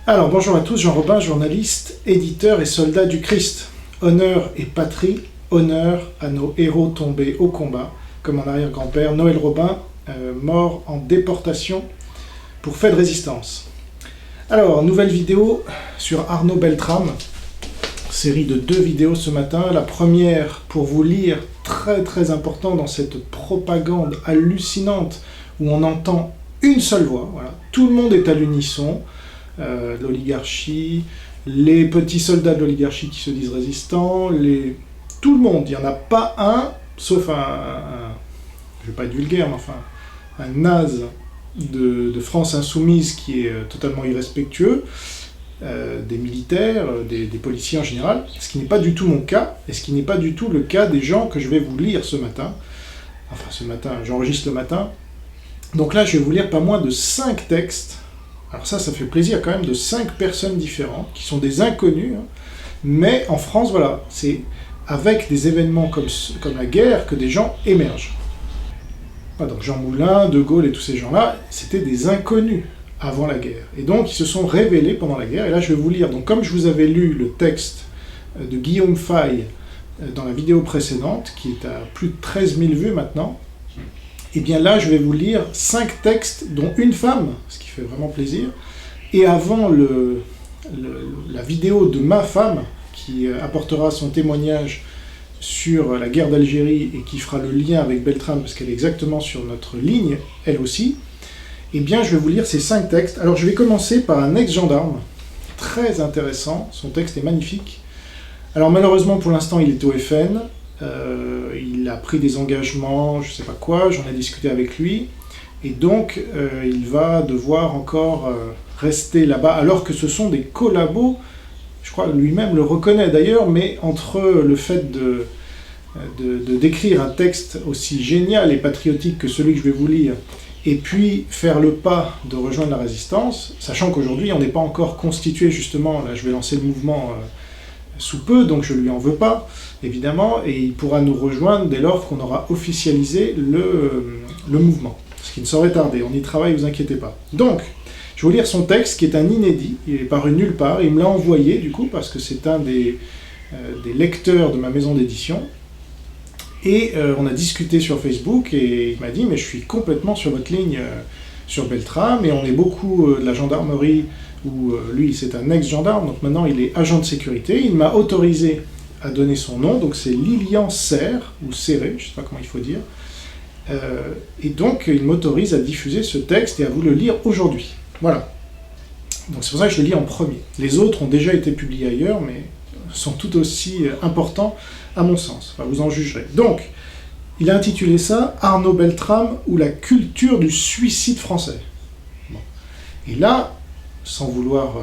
Alors, bonjour à tous, Jean Robin, journaliste, éditeur et soldat du Christ. Honneur et patrie, honneur à nos héros tombés au combat, comme mon arrière-grand-père Noël Robin, mort en déportation pour fait de résistance. Alors, nouvelle vidéo sur Arnaud Beltrame, série de 2 vidéos ce matin. La première pour vous lire, très important dans cette propagande hallucinante où on entend une seule voix, voilà. Tout le monde est à l'unisson. L'oligarchie, les petits soldats de l'oligarchie qui se disent résistants, tout le monde, il n'y en a pas un, sauf je ne vais pas être vulgaire, mais enfin, un naze de France insoumise qui est totalement irrespectueux, des militaires, des policiers en général, ce qui n'est pas du tout mon cas, et ce qui n'est pas du tout le cas des gens que je vais vous lire ce matin. Enfin, ce matin, j'enregistre le matin. Donc là, je vais vous lire pas moins de 5 textes. Alors ça fait plaisir quand même, de 5 personnes différentes, qui sont des inconnus, hein. Mais en France, voilà, c'est avec des événements comme la guerre que des gens émergent. Voilà, donc Jean Moulin, De Gaulle et tous ces gens-là, c'était des inconnus avant la guerre. Et donc ils se sont révélés pendant la guerre, et là je vais vous lire. Donc comme je vous avais lu le texte de Guillaume Faye dans la vidéo précédente, qui est à plus de 13 000 vues maintenant, et bien là, je vais vous lire 5 textes, dont une femme, ce qui fait vraiment plaisir. Et avant la vidéo de ma femme, qui apportera son témoignage sur la guerre d'Algérie et qui fera le lien avec Beltrame, parce qu'elle est exactement sur notre ligne, elle aussi, eh bien, je vais vous lire ces 5 textes. Alors, je vais commencer par un ex-gendarme, très intéressant, son texte est magnifique. Alors, malheureusement, pour l'instant, il est au FN. Il a pris des engagements, je ne sais pas quoi, j'en ai discuté avec lui, et donc il va devoir encore rester là-bas, alors que ce sont des collabos, je crois lui-même le reconnaît d'ailleurs, mais entre le fait de d'écrire un texte aussi génial et patriotique que celui que je vais vous lire, et puis faire le pas de rejoindre la résistance, sachant qu'aujourd'hui on n'est pas encore constitué justement, là je vais lancer le mouvement sous peu, donc je lui en veux pas, évidemment, et il pourra nous rejoindre dès lors qu'on aura officialisé le mouvement, ce qui ne saurait tarder, on y travaille, vous inquiétez pas. Donc, je vais vous lire son texte, qui est un inédit, il est paru nulle part, il me l'a envoyé, du coup, parce que c'est un des lecteurs de ma maison d'édition, et on a discuté sur Facebook, et il m'a dit, mais je suis complètement sur votre ligne sur Beltrame, et on est beaucoup de la gendarmerie, où lui c'est un ex-gendarme, donc maintenant il est agent de sécurité, il m'a autorisé à donner son nom, donc c'est Lilian Serre, ou Serré, je ne sais pas comment il faut dire, et donc il m'autorise à diffuser ce texte et à vous le lire aujourd'hui. Voilà. Donc c'est pour ça que je le lis en premier. Les autres ont déjà été publiés ailleurs, mais sont tout aussi importants à mon sens. Enfin, vous en jugerez. Donc, il a intitulé ça « Arnaud Beltrame ou la culture du suicide français ». Bon. Et là, sans vouloir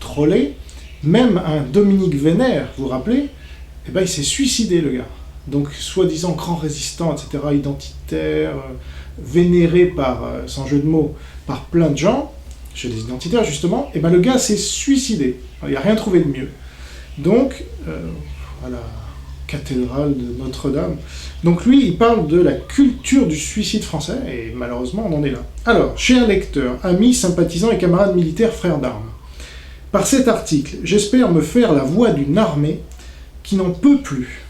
troller, même un Dominique Vénère, vous vous rappelez, eh ben, il s'est suicidé, le gars. Donc, soi-disant grand résistant, etc., identitaire, vénéré par, sans jeu de mots, par plein de gens, chez les identitaires justement, eh ben, le gars s'est suicidé. Alors, il n'a rien trouvé de mieux. Donc, voilà, cathédrale de Notre-Dame. Donc lui, il parle de la culture du suicide français, et malheureusement, on en est là. Alors, chers lecteurs, amis, sympathisants et camarades militaires, frères d'armes, par cet article, j'espère me faire la voix d'une armée qui n'en peut plus,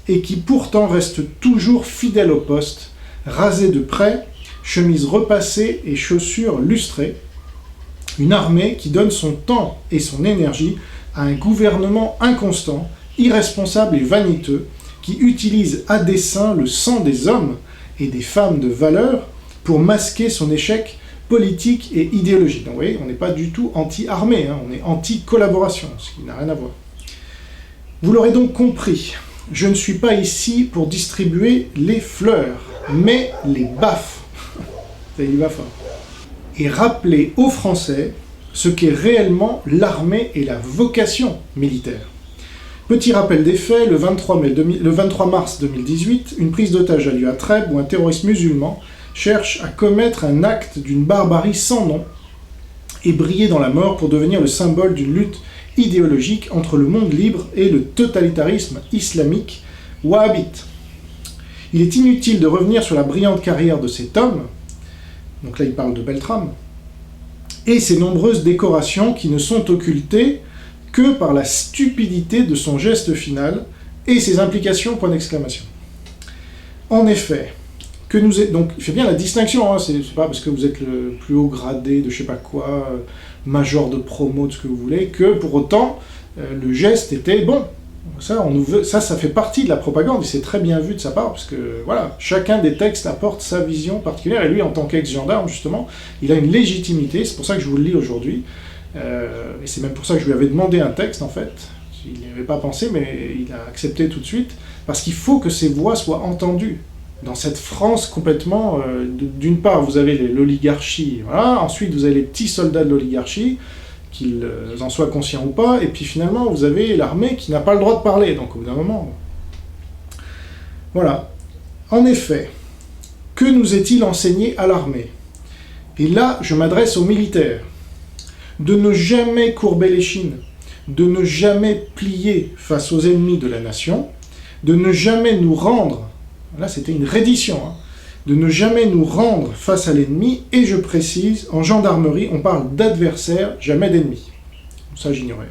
et qui pourtant reste toujours fidèle au poste, rasée de près, chemise repassée et chaussures lustrées, une armée qui donne son temps et son énergie à un gouvernement inconstant, irresponsable et vaniteux, qui utilise à dessein le sang des hommes et des femmes de valeur pour masquer son échec politique et idéologique. Donc vous voyez, on n'est pas du tout anti-armée, hein, on est anti-collaboration, ce qui n'a rien à voir. Vous l'aurez donc compris, je ne suis pas ici pour distribuer les fleurs, mais les baffes. Ça y va fort. Et rappeler aux Français ce qu'est réellement l'armée et la vocation militaire. Petit rappel des faits, le 23 mars 2018, une prise d'otage a lieu à Trèbes où un terroriste musulman cherche à commettre un acte d'une barbarie sans nom et briller dans la mort pour devenir le symbole d'une lutte idéologique entre le monde libre et le totalitarisme islamique wahhabite. Il est inutile de revenir sur la brillante carrière de cet homme, donc là il parle de Beltrame, et ses nombreuses décorations qui ne sont occultées que par la stupidité de son geste final et ses implications, point d'exclamation. En effet, donc il fait bien la distinction, hein, c'est pas parce que vous êtes le plus haut gradé de je sais pas quoi, major de promo, de ce que vous voulez, que pour autant le geste était bon. Ça fait partie de la propagande, et c'est très bien vu de sa part, parce que voilà, chacun des textes apporte sa vision particulière, et lui, en tant qu'ex-gendarme, justement, il a une légitimité, c'est pour ça que je vous le lis aujourd'hui, et c'est même pour ça que je lui avais demandé un texte, en fait, il n'y avait pas pensé, mais il a accepté tout de suite, parce qu'il faut que ces voix soient entendues. Dans cette France complètement, d'une part, vous avez l'oligarchie, voilà, ensuite vous avez les petits soldats de l'oligarchie, qu'ils en soient conscients ou pas, et puis finalement, vous avez l'armée qui n'a pas le droit de parler, donc au bout d'un moment... Voilà. En effet, que nous est-il enseigné à l'armée? Et là, je m'adresse aux militaires. De ne jamais courber l'échine, de ne jamais plier face aux ennemis de la nation, de ne jamais nous rendre, là c'était une reddition, hein, de ne jamais nous rendre face à l'ennemi, et je précise, en gendarmerie, on parle d'adversaire, jamais d'ennemi. Ça, j'ignorais.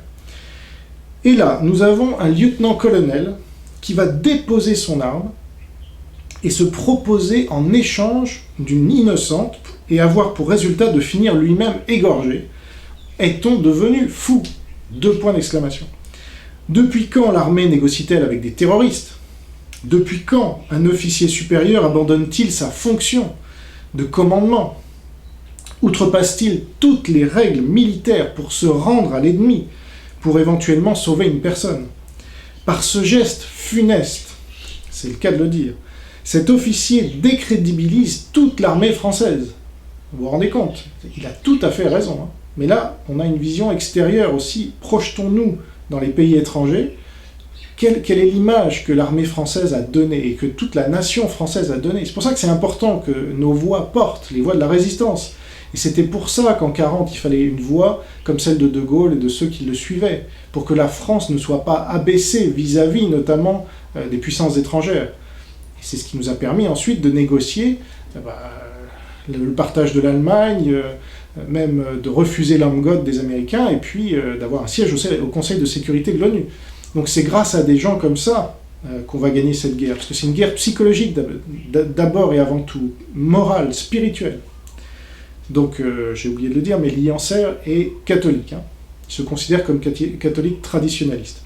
Et là, nous avons un lieutenant-colonel qui va déposer son arme et se proposer en échange d'une innocente et avoir pour résultat de finir lui-même égorgé. Est-on devenu fou? 2 points d'exclamation. Depuis quand l'armée négocie-t-elle avec des terroristes? Depuis quand un officier supérieur abandonne-t-il sa fonction de commandement? Outrepasse-t-il toutes les règles militaires pour se rendre à l'ennemi, pour éventuellement sauver une personne? Par ce geste funeste, c'est le cas de le dire, cet officier décrédibilise toute l'armée française. Vous vous rendez compte? Il a tout à fait raison. Hein. Mais là, on a une vision extérieure aussi. Projetons-nous dans les pays étrangers. Quelle est l'image que l'armée française a donnée et que toute la nation française a donnée? C'est pour ça que c'est important que nos voix portent, les voix de la résistance. Et c'était pour ça qu'en 1940, il fallait une voix comme celle de De Gaulle et de ceux qui le suivaient, pour que la France ne soit pas abaissée vis-à-vis notamment des puissances étrangères. Et c'est ce qui nous a permis ensuite de négocier le partage de l'Allemagne, même de refuser l'Armgott des Américains, et puis d'avoir un siège au Conseil de sécurité de l'ONU. Donc c'est grâce à des gens comme ça qu'on va gagner cette guerre, parce que c'est une guerre psychologique d'abord et avant tout, morale, spirituelle. Donc j'ai oublié de le dire, mais Liancer est catholique, hein. Il se considère comme catholique traditionnaliste.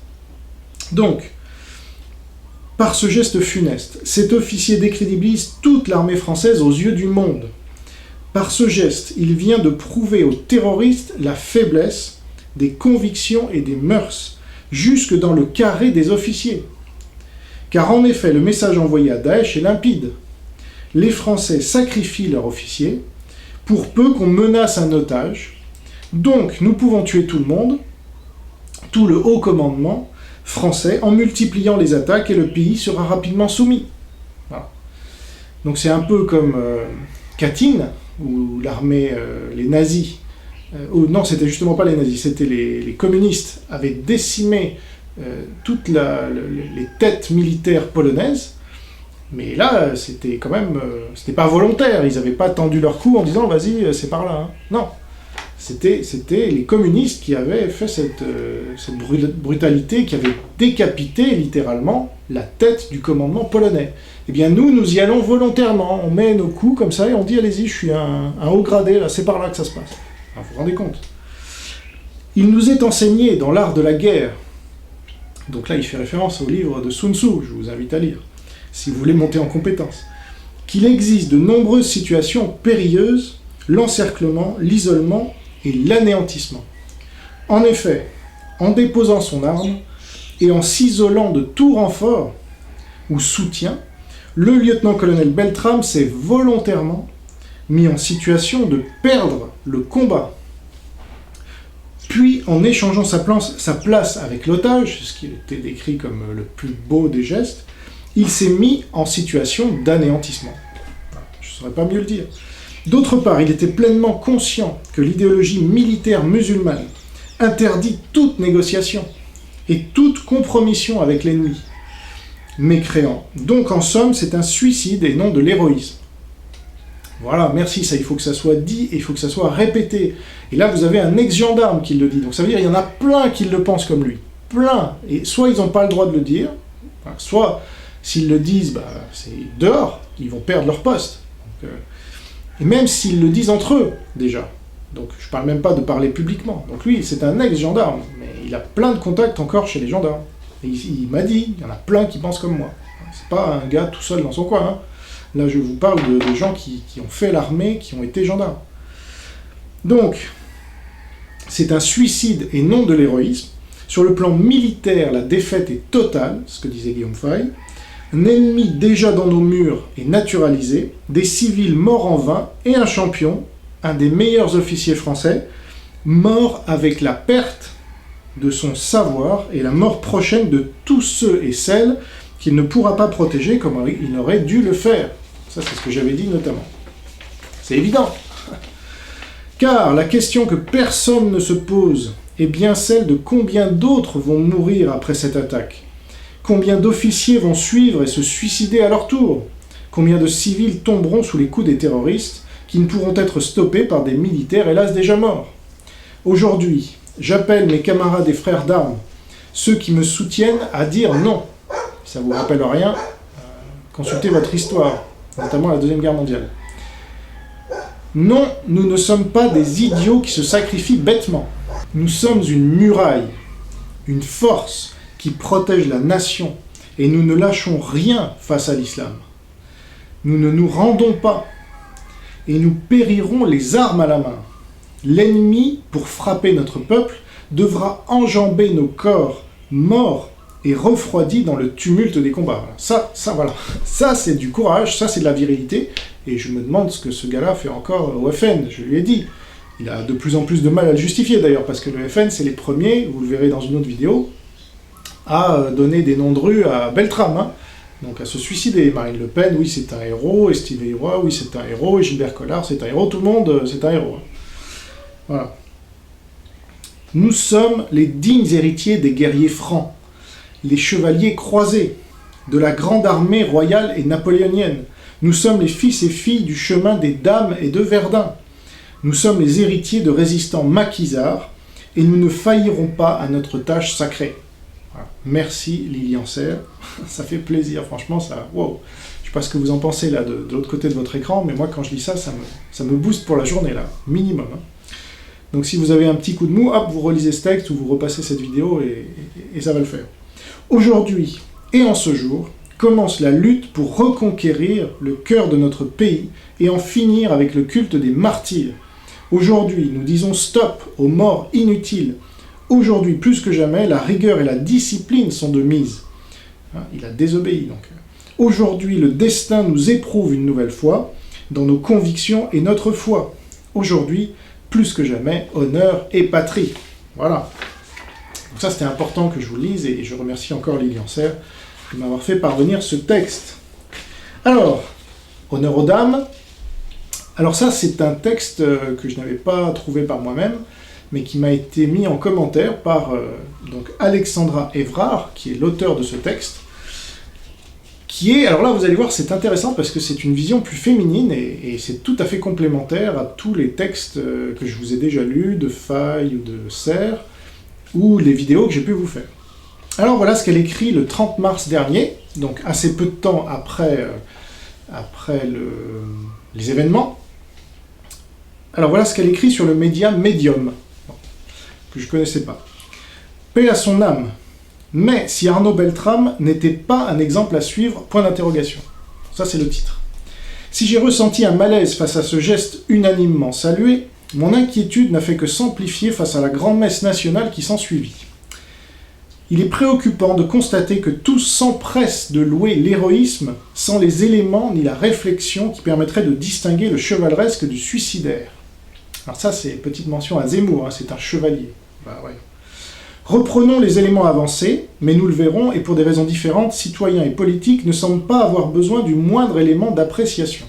Donc, par ce geste funeste, cet officier décrédibilise toute l'armée française aux yeux du monde. Par ce geste, il vient de prouver aux terroristes la faiblesse des convictions et des mœurs, jusque dans le carré des officiers. Car en effet, le message envoyé à Daesh est limpide. Les Français sacrifient leurs officiers, pour peu qu'on menace un otage. Donc, nous pouvons tuer tout le monde, tout le haut commandement français, en multipliant les attaques, et le pays sera rapidement soumis. Voilà. Donc c'est un peu comme Katyn, où l'armée, les nazis, non, c'était justement pas les nazis, c'était les communistes, avaient décimé toutes les têtes militaires polonaises. Mais là, c'était quand même, c'était pas volontaire, ils n'avaient pas tendu leur cou en disant « vas-y, c'est par là hein. ». Non, c'était les communistes qui avaient fait cette brutalité, qui avaient décapité littéralement la tête du commandement polonais. Eh bien nous y allons volontairement, on met nos coups comme ça et on dit « allez-y, je suis un haut gradé, là, c'est par là que ça se passe ». Vous vous rendez compte? Il nous est enseigné dans l'art de la guerre, donc là il fait référence au livre de Sun Tzu, je vous invite à lire, si vous voulez monter en compétence, qu'il existe de nombreuses situations périlleuses, l'encerclement, l'isolement et l'anéantissement. En effet, en déposant son arme et en s'isolant de tout renfort ou soutien, le lieutenant-colonel Beltrame s'est volontairement mis en situation de perdre le combat. Puis, en échangeant sa place avec l'otage, ce qui était décrit comme le plus beau des gestes, il s'est mis en situation d'anéantissement. Je ne saurais pas mieux le dire. D'autre part, il était pleinement conscient que l'idéologie militaire musulmane interdit toute négociation et toute compromission avec l'ennemi. Mécréant. Donc, en somme, c'est un suicide et non de l'héroïsme. Voilà, merci, ça, il faut que ça soit dit et il faut que ça soit répété. Et là, vous avez un ex-gendarme qui le dit. Donc ça veut dire qu'il y en a plein qui le pensent comme lui. Plein. Et soit ils n'ont pas le droit de le dire, soit s'ils le disent, bah, c'est dehors, ils vont perdre leur poste. Donc, et même s'ils le disent entre eux, déjà. Donc je ne parle même pas de parler publiquement. Donc lui, c'est un ex-gendarme, mais il a plein de contacts encore chez les gendarmes. Et il m'a dit, il y en a plein qui pensent comme moi. C'est pas un gars tout seul dans son coin, hein. Là, je vous parle de gens qui ont fait l'armée, qui ont été gendarmes. Donc, c'est un suicide et non de l'héroïsme. Sur le plan militaire, la défaite est totale, ce que disait Guillaume Fay. Un ennemi déjà dans nos murs est naturalisé, des civils morts en vain, et un champion, un des meilleurs officiers français, mort avec la perte de son savoir et la mort prochaine de tous ceux et celles qu'il ne pourra pas protéger comme il aurait dû le faire. Ça, c'est ce que j'avais dit notamment. C'est évident. Car la question que personne ne se pose est bien celle de combien d'autres vont mourir après cette attaque. Combien d'officiers vont suivre et se suicider à leur tour. Combien de civils tomberont sous les coups des terroristes qui ne pourront être stoppés par des militaires hélas déjà morts. Aujourd'hui, j'appelle mes camarades et frères d'armes, ceux qui me soutiennent, à dire non. Si ça ne vous rappelle rien, consultez votre histoire, notamment la Deuxième Guerre mondiale. Non, nous ne sommes pas des idiots qui se sacrifient bêtement. Nous sommes une muraille, une force qui protège la nation, et nous ne lâchons rien face à l'islam. Nous ne nous rendons pas, et nous périrons les armes à la main. L'ennemi, pour frapper notre peuple, devra enjamber nos corps morts et refroidis dans le tumulte des combats. Ça, voilà. Ça, c'est du courage, ça, c'est de la virilité. Et je me demande ce que ce gars-là fait encore au FN. Je lui ai dit. Il a de plus en plus de mal à le justifier, d'ailleurs, parce que le FN, c'est les premiers, vous le verrez dans une autre vidéo, à donner des noms de rue à Beltrame, hein. Donc à se suicider. Marine Le Pen, oui, c'est un héros. Et Steve Roy, oui, c'est un héros. Et Gilbert Collard, c'est un héros. Tout le monde, c'est un héros. Voilà. Nous sommes les dignes héritiers des guerriers francs, les chevaliers croisés, de la grande armée royale et napoléonienne. Nous sommes les fils et filles du chemin des dames et de Verdun. Nous sommes les héritiers de résistants maquisards, et nous ne faillirons pas à notre tâche sacrée. Voilà. Merci Lilian Serre, ça fait plaisir, franchement, ça... Wow. Je ne sais pas ce que vous en pensez là, de l'autre côté de votre écran, mais moi quand je lis ça, ça me booste pour la journée, là, minimum. Hein. Donc si vous avez un petit coup de mou, hop, vous relisez ce texte ou vous repassez cette vidéo et ça va le faire. Aujourd'hui, et en ce jour, commence la lutte pour reconquérir le cœur de notre pays et en finir avec le culte des martyrs. Aujourd'hui, nous disons stop aux morts inutiles. Aujourd'hui, plus que jamais, la rigueur et la discipline sont de mise. Hein, il a désobéi, donc. Aujourd'hui, le destin nous éprouve une nouvelle fois dans nos convictions et notre foi. Aujourd'hui, plus que jamais, honneur et patrie. Voilà. Donc ça, c'était important que je vous le lise, et je remercie encore Lilian Serre de m'avoir fait parvenir ce texte. Alors, honneur aux dames. Alors ça, c'est un texte que je n'avais pas trouvé par moi-même, mais qui m'a été mis en commentaire par donc Alexandra Évrard, qui est l'auteur de ce texte, qui est, alors là vous allez voir, c'est intéressant parce que c'est une vision plus féminine et c'est tout à fait complémentaire à tous les textes que je vous ai déjà lus, de Fay ou de Serre, ou les vidéos que j'ai pu vous faire. Alors voilà ce qu'elle écrit le 30 mars dernier, donc assez peu de temps après les événements. Alors voilà ce qu'elle écrit sur le média Medium, que je ne connaissais pas. Paix à son âme. Mais si Arnaud Beltrame n'était pas un exemple à suivre, point d'interrogation. Ça, c'est le titre. Si j'ai ressenti un malaise face à ce geste unanimement salué, mon inquiétude n'a fait que s'amplifier face à la grand-messe nationale qui s'ensuivit. Il est préoccupant de constater que tous s'empressent de louer l'héroïsme sans les éléments ni la réflexion qui permettraient de distinguer le chevaleresque du suicidaire. Alors ça, c'est petite mention à Zemmour, hein, c'est un chevalier. Bah ouais. Reprenons les éléments avancés, mais nous le verrons, et pour des raisons différentes, citoyens et politiques ne semblent pas avoir besoin du moindre élément d'appréciation.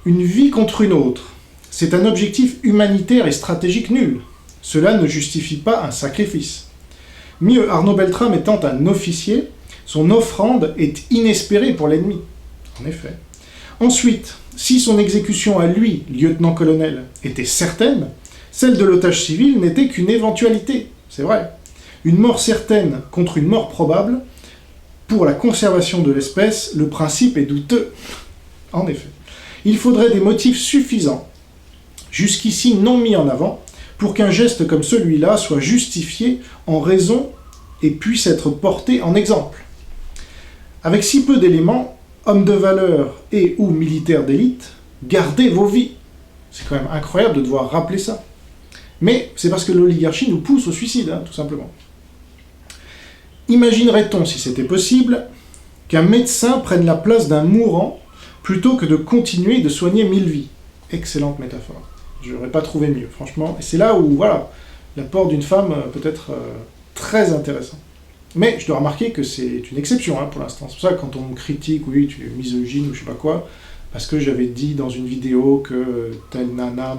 Une vie contre une autre, c'est un objectif humanitaire et stratégique nul. Cela ne justifie pas un sacrifice. Mieux, Arnaud Beltrame étant un officier, son offrande est inespérée pour l'ennemi. En effet. Ensuite, si son exécution à lui, lieutenant-colonel, était certaine, celle de l'otage civil n'était qu'une éventualité, c'est vrai. Une mort certaine contre une mort probable, pour la conservation de l'espèce, le principe est douteux. En effet, il faudrait des motifs suffisants, jusqu'ici non mis en avant, pour qu'un geste comme celui-là soit justifié en raison et puisse être porté en exemple. Avec si peu d'éléments, hommes de valeur et ou militaires d'élite, gardez vos vies. C'est quand même incroyable de devoir rappeler ça. Mais c'est parce que l'oligarchie nous pousse au suicide, tout simplement. Imaginerait-on, si c'était possible, qu'un médecin prenne la place d'un mourant plutôt que de continuer de soigner 1000 vies? Excellente métaphore. Je n'aurais pas trouvé mieux, franchement. Et c'est là où, voilà, l'apport d'une femme peut être très intéressant. Mais je dois remarquer que c'est une exception pour l'instant. C'est pour ça que quand on me critique, oui, tu es misogyne ou je sais pas quoi, parce que j'avais dit dans une vidéo que telle nana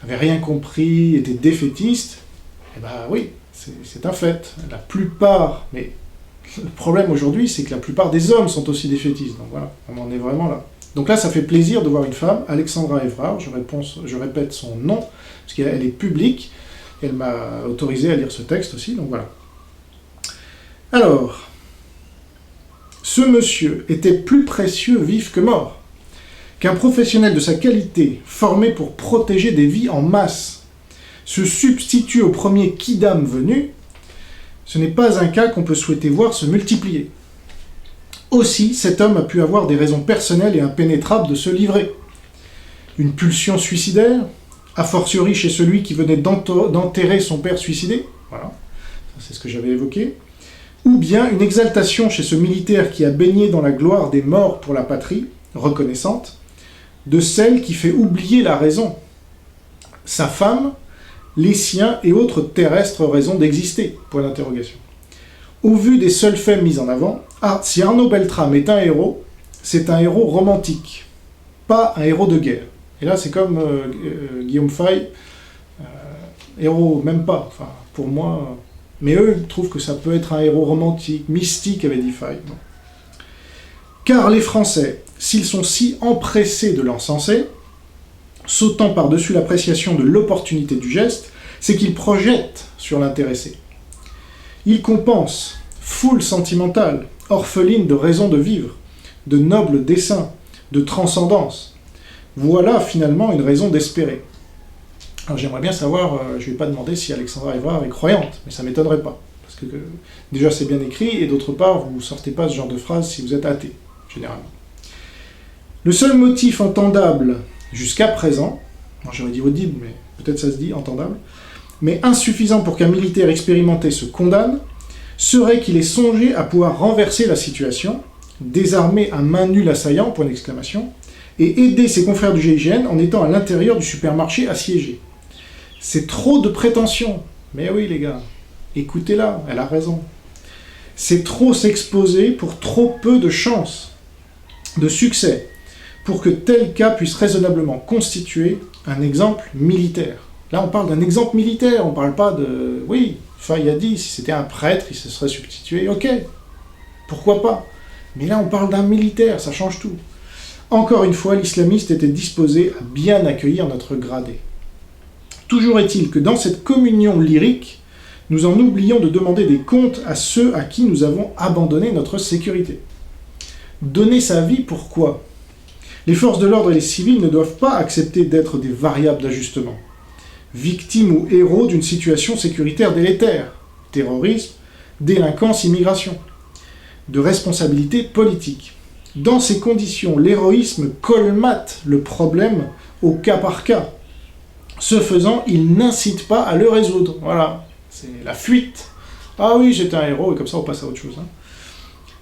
avait rien compris, était défaitiste, eh ben oui, c'est un fait. La plupart, mais le problème aujourd'hui, c'est que la plupart des hommes sont aussi défaitistes. Donc voilà, on en est vraiment là. Donc là, ça fait plaisir de voir une femme, Alexandra Évrard, je répète son nom, parce qu'elle est publique, elle m'a autorisé à lire ce texte aussi, donc voilà. Alors, ce monsieur était plus précieux vif que mort, qu'un professionnel de sa qualité, formé pour protéger des vies en masse, se substitue au premier quidam venu, ce n'est pas un cas qu'on peut souhaiter voir se multiplier. Aussi, cet homme a pu avoir des raisons personnelles et impénétrables de se livrer. Une pulsion suicidaire, a fortiori chez celui qui venait d'enterrer son père suicidé, voilà, c'est ce que j'avais évoqué, ou bien une exaltation chez ce militaire qui a baigné dans la gloire des morts pour la patrie, reconnaissante, de celle qui fait oublier la raison, sa femme, les siens et autres terrestres raisons d'exister, point d'interrogation. Au vu des seuls faits mis en avant, si Arnaud Beltrame est un héros, c'est un héros romantique, pas un héros de guerre. Et là, c'est comme Guillaume Fay, héros, même pas, enfin, pour moi. Mais eux trouvent que ça peut être un héros romantique, mystique, avait dit Fay. Bon. Car les Français, s'ils sont si empressés de l'encenser, sautant par-dessus l'appréciation de l'opportunité du geste, c'est qu'ils projettent sur l'intéressé. Ils compensent, foule sentimentale, orpheline de raison de vivre, de nobles desseins, de transcendance. Voilà finalement une raison d'espérer. Alors j'aimerais bien savoir, je ne vais pas demander si Alexandra Évrard est croyante, mais ça ne m'étonnerait pas. Parce que déjà c'est bien écrit, et d'autre part, vous ne sortez pas ce genre de phrase si vous êtes athée, généralement. Le seul motif entendable jusqu'à présent, j'aurais dit audible, mais peut-être ça se dit entendable, mais insuffisant pour qu'un militaire expérimenté se condamne, serait qu'il ait songé à pouvoir renverser la situation, désarmer à main nue l'assaillant, point d'exclamation, et aider ses confrères du GIGN en étant à l'intérieur du supermarché assiégé. C'est trop de prétention. Mais oui les gars, écoutez-la, elle a raison. C'est trop s'exposer pour trop peu de chances de succès, pour que tel cas puisse raisonnablement constituer un exemple militaire. Là on parle d'un exemple militaire, on ne parle pas de... Oui, Fay a dit, si c'était un prêtre, il se serait substitué, ok, pourquoi pas. Mais là on parle d'un militaire, ça change tout. Encore une fois, l'islamiste était disposé à bien accueillir notre gradé. Toujours est-il que dans cette communion lyrique, nous en oublions de demander des comptes à ceux à qui nous avons abandonné notre sécurité. Donner sa vie, pourquoi ? Les forces de l'ordre et les civils ne doivent pas accepter d'être des variables d'ajustement, victimes ou héros d'une situation sécuritaire délétère, terrorisme, délinquance, immigration, de responsabilité politique. Dans ces conditions, l'héroïsme colmate le problème au cas par cas. Ce faisant, il n'incite pas à le résoudre. Voilà, c'est la fuite. Ah oui, j'étais un héros, et comme ça on passe à autre chose.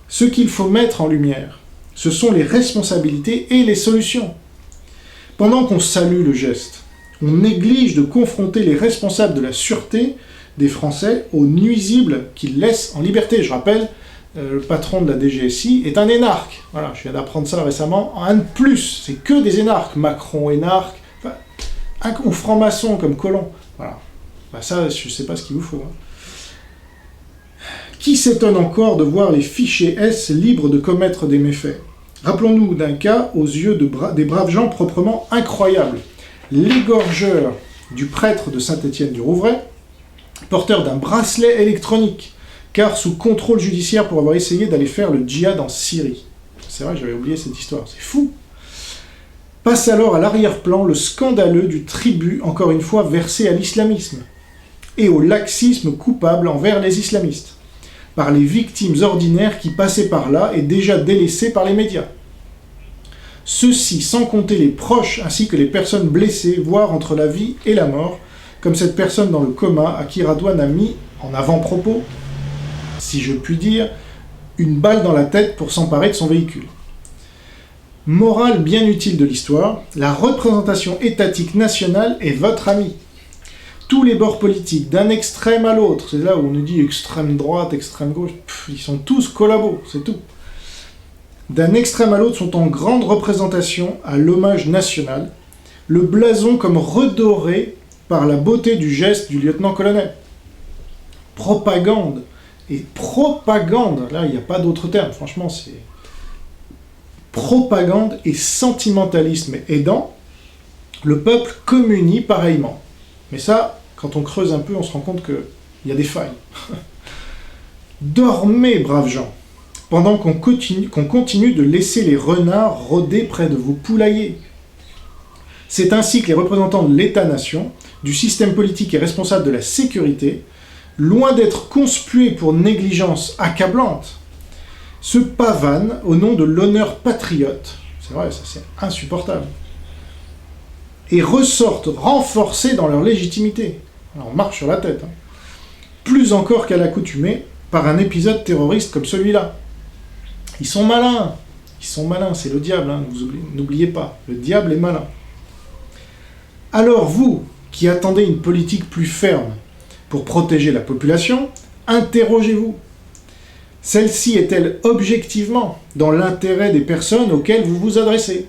Ce qu'il faut mettre en lumière, ce sont les responsabilités et les solutions. Pendant qu'on salue le geste, on néglige de confronter les responsables de la sûreté des Français aux nuisibles qu'ils laissent en liberté. Je rappelle, le patron de la DGSI est un énarque. Voilà, je viens d'apprendre ça récemment. Un de plus, c'est que des énarques. Macron, énarque, ou franc-maçon comme Collomb. Voilà. Bah ça, je ne sais pas ce qu'il vous faut. Qui s'étonne encore de voir les fichiers S libres de commettre des méfaits ? Rappelons-nous d'un cas aux yeux des braves gens proprement incroyable. L'égorgeur du prêtre de Saint-Étienne-du-Rouvray, porteur d'un bracelet électronique, car sous contrôle judiciaire pour avoir essayé d'aller faire le djihad en Syrie. C'est vrai, j'avais oublié cette histoire, c'est fou. Passe alors à l'arrière-plan le scandaleux du tribut, encore une fois versé à l'islamisme, et au laxisme coupable envers les islamistes, par les victimes ordinaires qui passaient par là et déjà délaissées par les médias. Ceci sans compter les proches ainsi que les personnes blessées, voire entre la vie et la mort, comme cette personne dans le coma à qui Radouane a mis, en avant-propos, si je puis dire, une balle dans la tête pour s'emparer de son véhicule. Morale bien utile de l'histoire, la représentation étatique nationale est votre ami. Tous les bords politiques, d'un extrême à l'autre, c'est là où on nous dit extrême droite, extrême gauche, ils sont tous collabos, c'est tout. D'un extrême à l'autre sont en grande représentation à l'hommage national, le blason comme redoré par la beauté du geste du lieutenant-colonel. Propagande, et propagande, là il n'y a pas d'autre terme, franchement c'est... Propagande et sentimentalisme aidant, le peuple communie pareillement. Mais ça, quand on creuse un peu, on se rend compte qu'il y a des failles. Dormez, braves gens, pendant qu'on continue de laisser les renards rôder près de vos poulaillers. C'est ainsi que les représentants de l'État-nation, du système politique et responsable de la sécurité, loin d'être conspués pour négligence accablante, se pavanent au nom de l'honneur patriote, c'est vrai, ça c'est insupportable, et ressortent renforcés dans leur légitimité. Alors, on marche sur la tête, hein. Plus encore qu'à l'accoutumée, par un épisode terroriste comme celui-là. Ils sont malins, c'est le diable, hein, n'oubliez pas, le diable est malin. Alors vous, qui attendez une politique plus ferme pour protéger la population, interrogez-vous. Celle-ci est-elle objectivement dans l'intérêt des personnes auxquelles vous vous adressez ?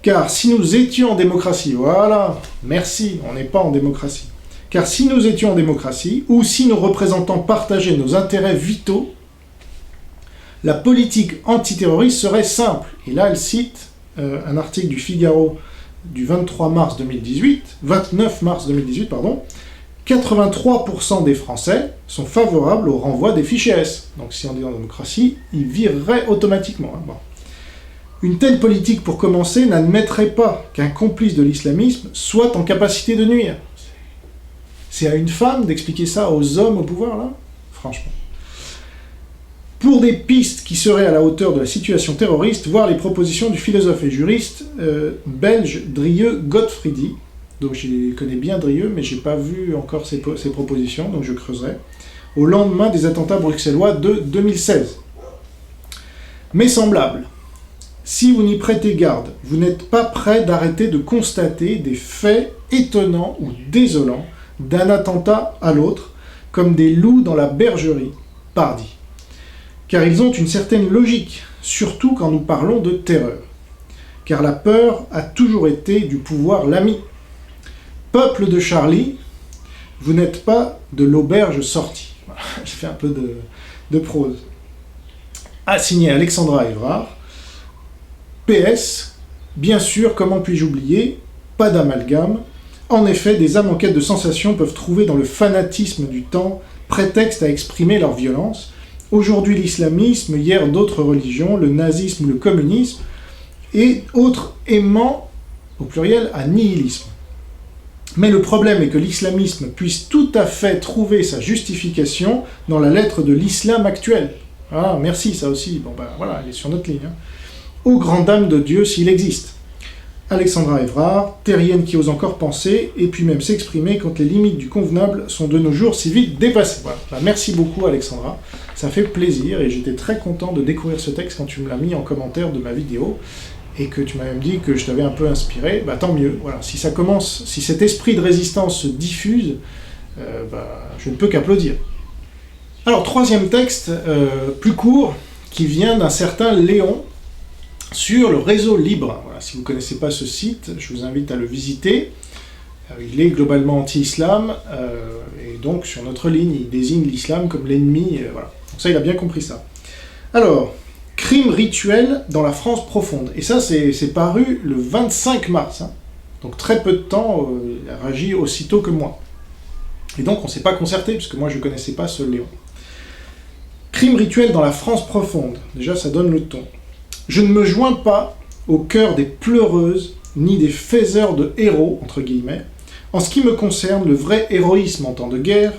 Car si nous étions en démocratie, voilà, merci, on n'est pas en démocratie. Car si nous étions en démocratie, ou si nos représentants partageaient nos intérêts vitaux, la politique antiterroriste serait simple. Et là, elle cite un article du Figaro du 29 mars 2018, 83% des Français sont favorables au renvoi des fichiers S. Donc si on est en démocratie, ils vireraient automatiquement. Bon. Une telle politique, pour commencer, n'admettrait pas qu'un complice de l'islamisme soit en capacité de nuire. C'est à une femme d'expliquer ça aux hommes au pouvoir, là ? Franchement. Pour des pistes qui seraient à la hauteur de la situation terroriste, voir les propositions du philosophe et juriste belge Drieux Godfriedi. Donc je connais bien Drieux, mais je n'ai pas vu encore ses propositions, donc je creuserai. Au lendemain des attentats bruxellois de 2016. Mais semblable, si vous n'y prêtez garde, vous n'êtes pas prêt d'arrêter de constater des faits étonnants ou désolants d'un attentat à l'autre, comme des loups dans la bergerie, pardi. Car ils ont une certaine logique, surtout quand nous parlons de terreur. Car la peur a toujours été du pouvoir l'ami. Peuple de Charlie, vous n'êtes pas de l'auberge sortie. Voilà, je fais un peu de prose. Signé Alexandra Évrard. PS, bien sûr, comment puis-je oublier, pas d'amalgame. En effet, des âmes en quête de sensations peuvent trouver dans le fanatisme du temps prétexte à exprimer leur violence. Aujourd'hui l'islamisme, hier d'autres religions, le nazisme ou le communisme, et autres aimants, au pluriel, à nihilisme. Mais le problème est que l'islamisme puisse tout à fait trouver sa justification dans la lettre de l'islam actuel. Ah, merci, ça aussi. Bon, ben voilà, elle est sur notre ligne. Hein. Aux grandes dames de Dieu, s'il existe. Alexandra Évrard, terrienne qui ose encore penser, et puis même s'exprimer quand les limites du convenable sont de nos jours si vite dépassées. Voilà. Ben, merci beaucoup, Alexandra. Ça fait plaisir, et j'étais très content de découvrir ce texte quand tu me l'as mis en commentaire de ma vidéo. Et que tu m'as même dit que je t'avais un peu inspiré, bah tant mieux. Voilà. Si ça commence, si cet esprit de résistance se diffuse, je ne peux qu'applaudir. Alors, troisième texte, plus court, qui vient d'un certain Léon, sur le réseau libre. Voilà. Si vous ne connaissez pas ce site, je vous invite à le visiter. Il est globalement anti-islam, et donc sur notre ligne, il désigne l'islam comme l'ennemi. Voilà. Donc ça, il a bien compris ça. Alors, Crime rituel dans la France profonde. Et ça, c'est paru le 25 mars. Hein. Donc très peu de temps, il a réagi aussitôt que moi. Et donc on ne s'est pas concerté, puisque moi je ne connaissais pas ce Léon. Crime rituel dans la France profonde. Déjà, ça donne le ton. Je ne me joins pas au cœur des pleureuses, ni des faiseurs de héros, entre guillemets. En ce qui me concerne, le vrai héroïsme en temps de guerre,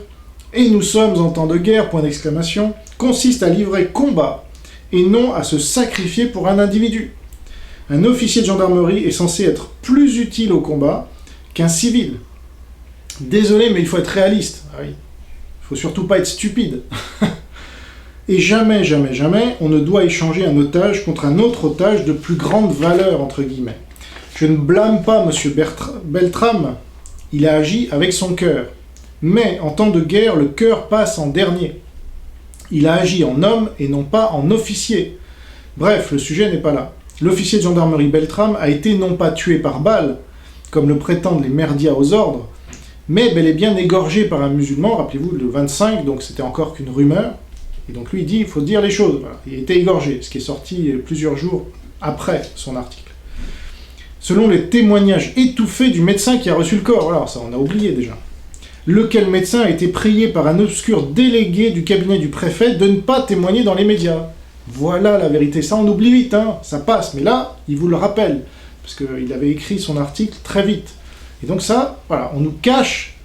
et nous sommes en temps de guerre, point d'exclamation, consiste à livrer combat, et non à se sacrifier pour un individu. Un officier de gendarmerie est censé être plus utile au combat qu'un civil. Désolé, mais il faut être réaliste. Ah oui. Il ne faut surtout pas être stupide. Et jamais, jamais, jamais, on ne doit échanger un otage contre un autre otage de plus grande valeur, entre guillemets. Je ne blâme pas M. Beltrame, il a agi avec son cœur. Mais, en temps de guerre, le cœur passe en dernier. Il a agi en homme et non pas en officier. Bref, le sujet n'est pas là. L'officier de gendarmerie Beltrame a été non pas tué par balle, comme le prétendent les merdias aux ordres, mais bel et bien égorgé par un musulman, rappelez-vous, le 25, donc c'était encore qu'une rumeur. Et donc lui, il dit, il faut dire les choses. Voilà. Il a été égorgé, ce qui est sorti plusieurs jours après son article. Selon les témoignages étouffés du médecin qui a reçu le corps, voilà, ça on a oublié déjà. Lequel médecin a été prié par un obscur délégué du cabinet du préfet de ne pas témoigner dans les médias. Voilà la vérité. Ça, on oublie vite, hein, ça passe. Mais là, il vous le rappelle, parce qu'il avait écrit son article très vite. Et donc ça, voilà, on nous cache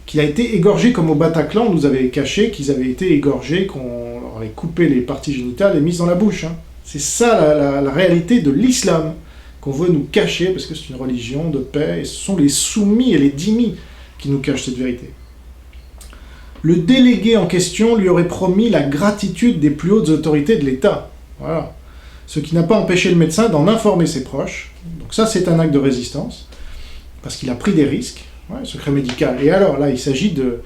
qu'il a été égorgé comme au Bataclan, on nous avait caché qu'ils avaient été égorgés, qu'on leur avait coupé les parties génitales et mises dans la bouche. Hein. C'est ça la réalité de l'islam, qu'on veut nous cacher, parce que c'est une religion de paix, et ce sont les soumis et les dhimmis qui nous cachent cette vérité. Le délégué en question lui aurait promis la gratitude des plus hautes autorités de l'État. Voilà. Ce qui n'a pas empêché le médecin d'en informer ses proches. Donc ça, c'est un acte de résistance, parce qu'il a pris des risques. Ouais, secret médical. Et alors, là, il s'agit de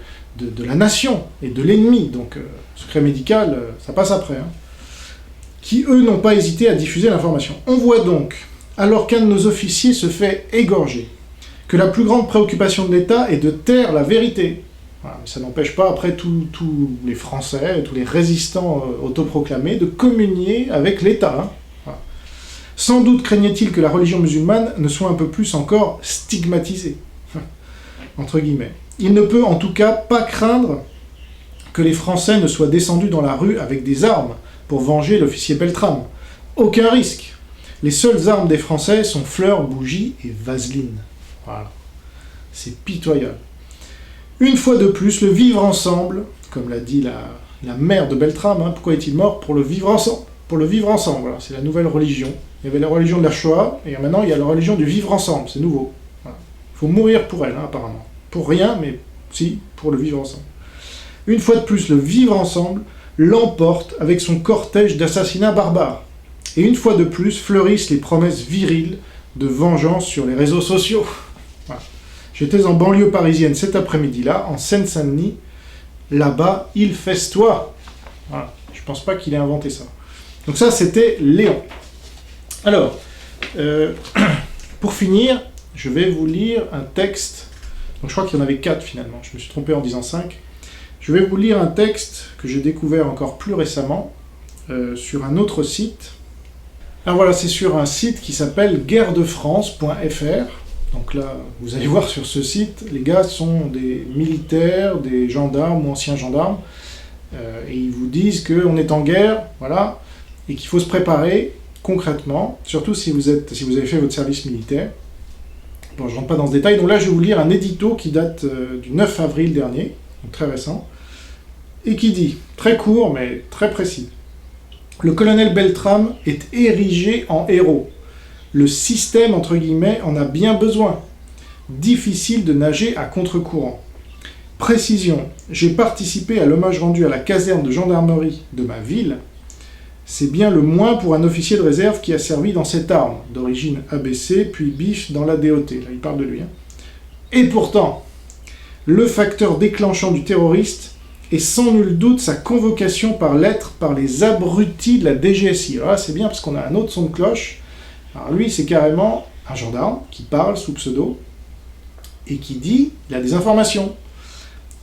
la nation et de l'ennemi. Donc, secret médical, ça passe après. Hein. Qui, eux, n'ont pas hésité à diffuser l'information. On voit donc, alors qu'un de nos officiers se fait égorger, que la plus grande préoccupation de l'État est de taire la vérité. Voilà, mais ça n'empêche pas, après, tous les Français, tous les résistants autoproclamés, de communier avec l'État. Hein. Voilà. Sans doute craignait-il que la religion musulmane ne soit un peu plus encore stigmatisée. Entre guillemets. Il ne peut en tout cas pas craindre que les Français ne soient descendus dans la rue avec des armes pour venger l'officier Beltrame. Aucun risque. Les seules armes des Français sont fleurs, bougies et vaseline. Voilà. C'est pitoyable. Une fois de plus, le vivre ensemble, comme l'a dit la mère de Beltrame, hein, pourquoi est-il mort? Pour le vivre ensemble. Pour le vivre ensemble, voilà. C'est la nouvelle religion. Il y avait la religion de la Shoah, et maintenant il y a la religion du vivre ensemble, c'est nouveau. Voilà. Il faut mourir pour elle, hein, apparemment. Pour rien, mais si, pour le vivre ensemble. Une fois de plus, le vivre ensemble l'emporte avec son cortège d'assassinats barbares. Et une fois de plus, fleurissent les promesses viriles de vengeance sur les réseaux sociaux. Voilà. J'étais en banlieue parisienne cet après-midi-là, en Seine-Saint-Denis. Là-bas, il festoie. Voilà. Je pense pas qu'il ait inventé ça. Donc ça, c'était Léon. Alors, pour finir, je vais vous lire un texte. Donc je crois qu'il y en avait 4 finalement, je me suis trompé en disant 5. Je vais vous lire un texte que j'ai découvert encore plus récemment sur un autre site. Alors voilà, c'est sur un site qui s'appelle guerredefrance.fr. Donc là, vous allez voir sur ce site, les gars sont des militaires, des gendarmes ou anciens gendarmes, et ils vous disent qu'on est en guerre, voilà, et qu'il faut se préparer concrètement, surtout si vous avez fait votre service militaire. Bon, je ne rentre pas dans ce détail, donc là je vais vous lire un édito qui date du 9 avril dernier, donc très récent, et qui dit, très court mais très précis, « Le colonel Beltrame est érigé en héros. Le système, entre guillemets, en a bien besoin. Difficile de nager à contre-courant. Précision, j'ai participé à l'hommage rendu à la caserne de gendarmerie de ma ville. C'est bien le moins pour un officier de réserve qui a servi dans cette arme, d'origine ABC, puis BIF dans la DOT. » Là, il parle de lui. Hein. Et pourtant, le facteur déclenchant du terroriste est sans nul doute sa convocation par lettre par les abrutis de la DGSI. Alors là, c'est bien parce qu'on a un autre son de cloche. Alors lui, c'est carrément un gendarme qui parle sous pseudo et qui dit, il a des informations.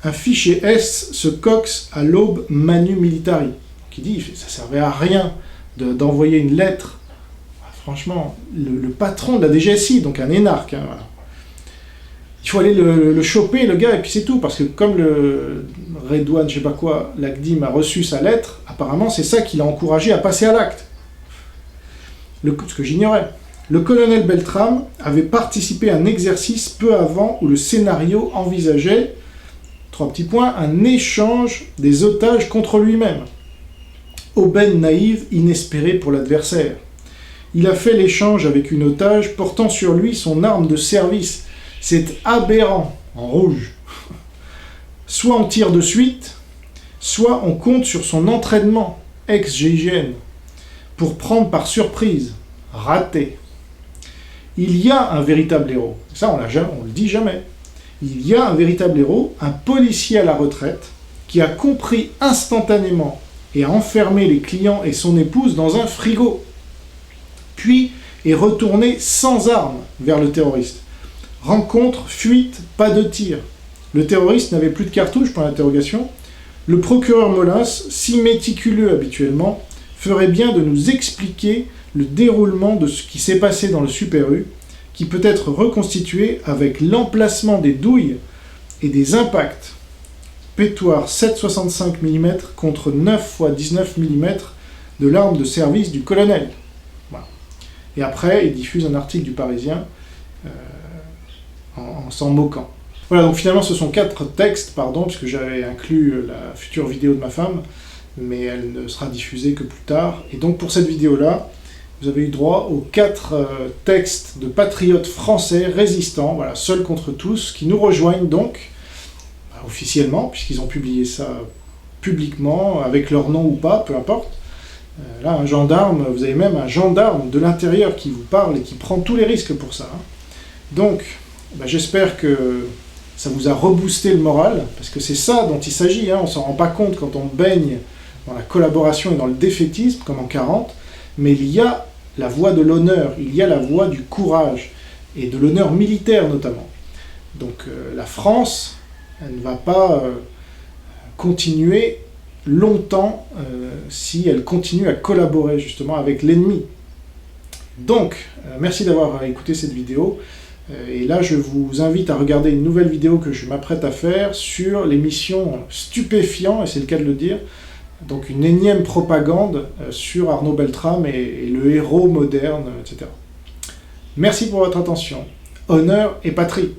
Un fichier S se coxe à l'aube manu militari. Qui dit, ça servait à rien d'envoyer une lettre. Franchement, le patron de la DGSI, donc un énarque, hein, voilà. Il faut aller le choper, le gars, et puis c'est tout, parce que comme le Redouane, je sais pas quoi, l'ACDIM a reçu sa lettre, apparemment c'est ça qui l'a encouragé à passer à l'acte. Ce que j'ignorais. Le colonel Beltrame avait participé à un exercice peu avant où le scénario envisageait, 3 petits points, un échange des otages contre lui-même. Aubaine naïve, inespérée pour l'adversaire. Il a fait l'échange avec une otage portant sur lui son arme de service. C'est aberrant, en rouge. Soit on tire de suite, soit on compte sur son entraînement, ex-GIGN, pour prendre par surprise. Raté. Il y a un véritable héros. Ça, on le dit jamais. Il y a un véritable héros, un policier à la retraite, qui a compris instantanément et a enfermé les clients et son épouse dans un frigo. Puis est retourné sans armes vers le terroriste. Rencontre, fuite, pas de tir. Le terroriste n'avait plus de cartouches, pour l'interrogation. Le procureur Molins, si méticuleux habituellement, ferait bien de nous expliquer le déroulement de ce qui s'est passé dans le Super U, qui peut être reconstitué avec l'emplacement des douilles et des impacts. Pétoire 7,65 mm contre 9 x 19 mm de l'arme de service du colonel. Voilà. Et après, il diffuse un article du Parisien en s'en moquant. Voilà, donc finalement ce sont 4 textes, puisque j'avais inclus la future vidéo de ma femme, mais elle ne sera diffusée que plus tard. Et donc pour cette vidéo-là, vous avez eu droit aux 4 textes de patriotes français résistants, voilà, seuls contre tous, qui nous rejoignent donc, officiellement, puisqu'ils ont publié ça publiquement, avec leur nom ou pas, peu importe. Là, un gendarme, vous avez même un gendarme de l'intérieur qui vous parle et qui prend tous les risques pour ça. Hein. Donc, j'espère que ça vous a reboosté le moral, parce que c'est ça dont il s'agit, hein. On ne s'en rend pas compte quand on baigne dans la collaboration et dans le défaitisme, comme en 40, mais il y a la voie de l'honneur, il y a la voie du courage, et de l'honneur militaire notamment. Donc la France, elle ne va pas continuer longtemps si elle continue à collaborer justement avec l'ennemi. Donc, merci d'avoir écouté cette vidéo. Et là, je vous invite à regarder une nouvelle vidéo que je m'apprête à faire sur les missions stupéfiants, et c'est le cas de le dire, donc une énième propagande sur Arnaud Beltrame et le héros moderne, etc. Merci pour votre attention. Honneur et patrie.